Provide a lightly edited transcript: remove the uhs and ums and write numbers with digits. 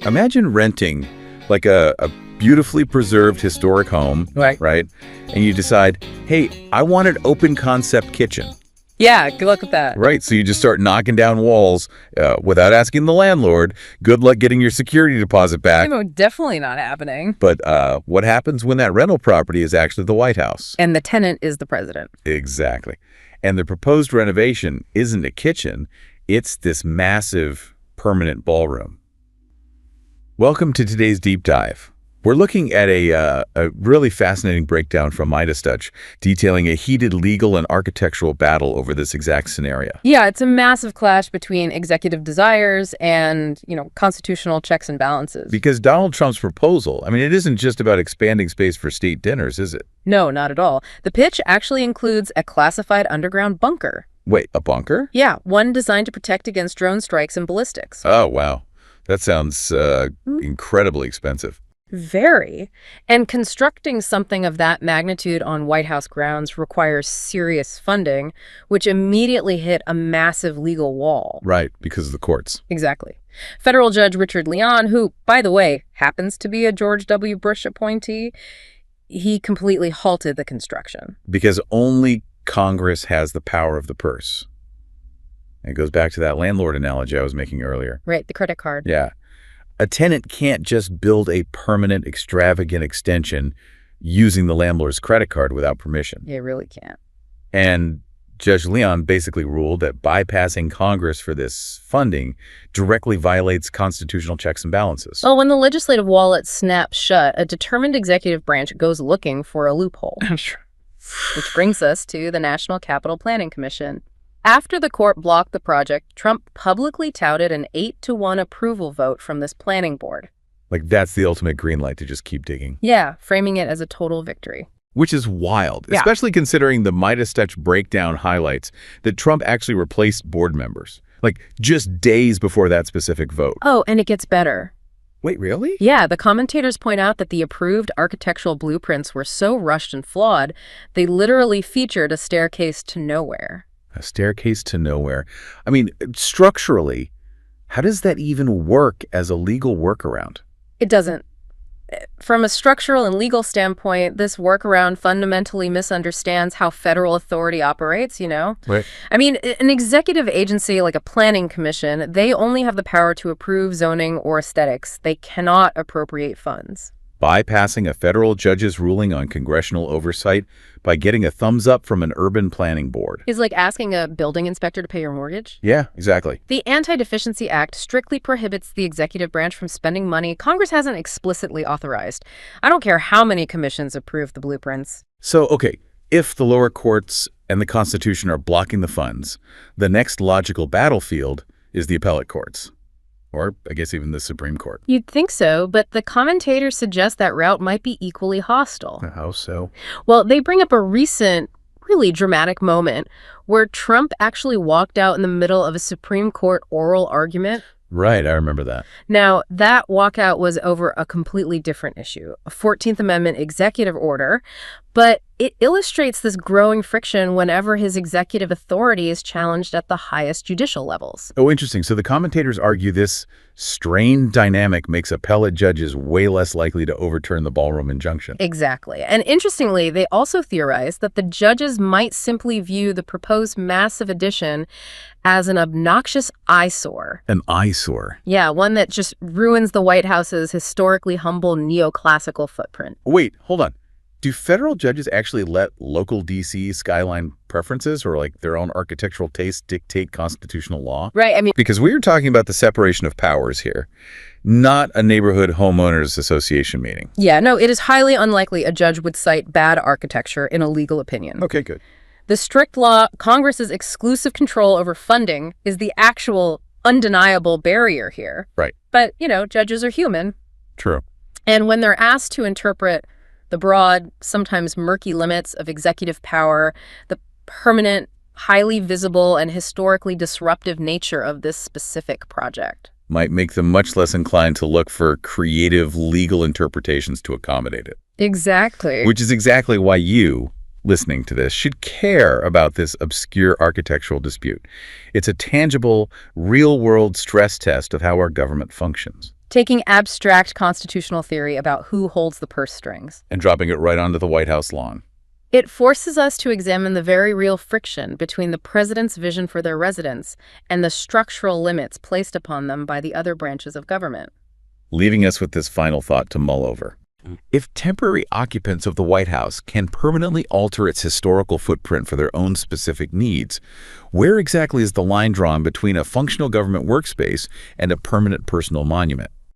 Imagine renting like a beautifully preserved historic home, right? And you decide, hey, I want an open concept kitchen. Yeah, good luck with that. Right, so you just start knocking down walls without asking the landlord. Good luck getting your security deposit back. No, definitely not happening. But what happens when that rental property is actually the White House? And the tenant is the president. Exactly. And the proposed renovation isn't a kitchen. It's this massive permanent ballroom. Welcome to today's deep dive. We're looking at a really fascinating breakdown from Midas Touch, detailing a heated legal and architectural battle over this exact scenario. Yeah, it's a massive clash between executive desires and, constitutional checks and balances. Because Donald Trump's proposal, it isn't just about expanding space for state dinners, is it? No, not at all. The pitch actually includes a classified underground bunker. Wait, a bunker? Yeah, one designed to protect against drone strikes and ballistics. Oh, wow. That sounds incredibly expensive. Very. And constructing something of that magnitude on White House grounds requires serious funding, which immediately hit a massive legal wall. Right, because of the courts. Exactly. Federal Judge Richard Leon, who, by the way, happens to be a George W. Bush appointee, he completely halted the construction. Because only Congress has the power of the purse. And it goes back to that landlord analogy I was making earlier. Right, the credit card. Yeah. A tenant can't just build a permanent, extravagant extension using the landlord's credit card without permission. It really can't. And Judge Leon basically ruled that bypassing Congress for this funding directly violates constitutional checks and balances. Well, when the legislative wallet snaps shut, a determined executive branch goes looking for a loophole. Which brings us to the National Capital Planning Commission. After the court blocked the project, Trump publicly touted an 8-1 approval vote from this planning board. Like, that's the ultimate green light to just keep digging. Yeah, framing it as a total victory. Which is wild, especially considering the Midas Touch breakdown highlights that Trump actually replaced board members, like just days before that specific vote. Oh, and it gets better. Wait, really? Yeah, the commentators point out that the approved architectural blueprints were so rushed and flawed, they literally featured a staircase to nowhere. A staircase to nowhere. Structurally, how does that even work as a legal workaround? It doesn't. From a structural and legal standpoint, this workaround fundamentally misunderstands how federal authority operates, Right. An executive agency like a planning commission, they only have the power to approve zoning or aesthetics. They cannot appropriate funds. Bypassing a federal judge's ruling on congressional oversight by getting a thumbs up from an urban planning board. Is like asking a building inspector to pay your mortgage. Yeah, exactly. The Anti-Deficiency Act strictly prohibits the executive branch from spending money Congress hasn't explicitly authorized. I don't care how many commissions approve the blueprints. So, okay, if the lower courts and the Constitution are blocking the funds, the next logical battlefield is the appellate courts. Or, I guess, even the Supreme Court. You'd think so, but the commentators suggest that route might be equally hostile. How so? Well, they bring up a recent, really dramatic moment where Trump actually walked out in the middle of a Supreme Court oral argument. Right, I remember that. Now, that walkout was over a completely different issue, a 14th Amendment executive order, but it illustrates this growing friction whenever his executive authority is challenged at the highest judicial levels. Oh, interesting. So the commentators argue this strained dynamic makes appellate judges way less likely to overturn the Ballroom injunction. Exactly. And interestingly, they also theorize that the judges might simply view the proposed massive addition as an obnoxious eyesore. An eyesore? Yeah, one that just ruins the White House's historically humble neoclassical footprint. Wait, hold on. Do federal judges actually let local D.C. skyline preferences or their own architectural tastes dictate constitutional law? Right, Because we are talking about the separation of powers here, not a neighborhood homeowners association meeting. Yeah, no, it is highly unlikely a judge would cite bad architecture in a legal opinion. Okay, good. The strict law, Congress's exclusive control over funding, is the actual undeniable barrier here. Right. But, judges are human. True. And when they're asked to interpret the broad, sometimes murky limits of executive power, the permanent, highly visible, and historically disruptive nature of this specific project might make them much less inclined to look for creative legal interpretations to accommodate it. Exactly. Which is exactly why you, listening to this, should care about this obscure architectural dispute. It's a tangible, real-world stress test of how our government functions. taking abstract constitutional theory about who holds the purse strings. And dropping it right onto the White House lawn. It forces us to examine the very real friction between the president's vision for their residents and the structural limits placed upon them by the other branches of government. Leaving us with this final thought to mull over. If temporary occupants of the White House can permanently alter its historical footprint for their own specific needs, where exactly is the line drawn between a functional government workspace and a permanent personal monument?